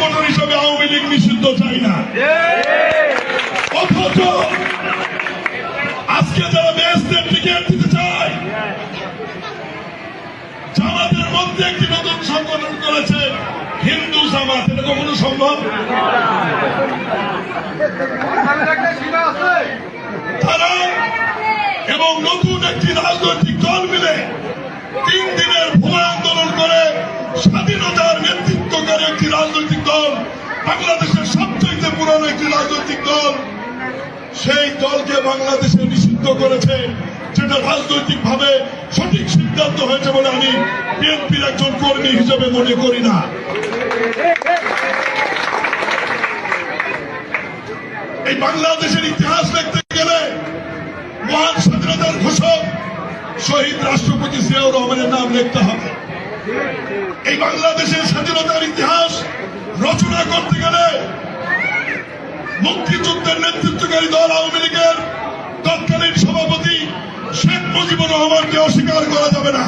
সংগঠন হিসেবে আওয়ামী লীগ নিষিদ্ধ চাই না। অথচ আজকে যারা বেহেশতের টিকিট দিতে চায়, জামাতের মধ্যে একটি নতুন সংগঠন করেছে হিন্দু জামাত, এটা কখনো সম্ভব? তারা এবং নতুন একটি রাজনৈতিক দল মিলে 3 দিনের ভুয়া আন্দোলন করে স্বাধীনতার নেতৃত্বকারী একটি রাজনৈতিক দল, বাংলাদেশের সবচেয়ে পুরানো একটি রাজনৈতিক দল, সেই দলকে বাংলাদেশে নিষিদ্ধ করেছে, যেটা রাজনৈতিক ভাবে সঠিক সিদ্ধান্ত হয়েছে বলে আমি বিএনপির একজন কর্মী হিসেবে মনে করি না। এই বাংলাদেশের ইতিহাস লিখতে গেলে মহান স্বাধীনতার ঘোষক শহীদ রাষ্ট্রপতি জিয়াউর রহমানের নাম লিখতে হবে। এই বাংলাদেশের স্বাধীনতার ইতিহাস রচনা করতে গেলে মুক্তিযুদ্ধের নেতৃত্বকারী দল আওয়ামী লীগের তৎকালীন সভাপতি শেখ মুজিবুর রহমানকে অস্বীকার করা যাবে না।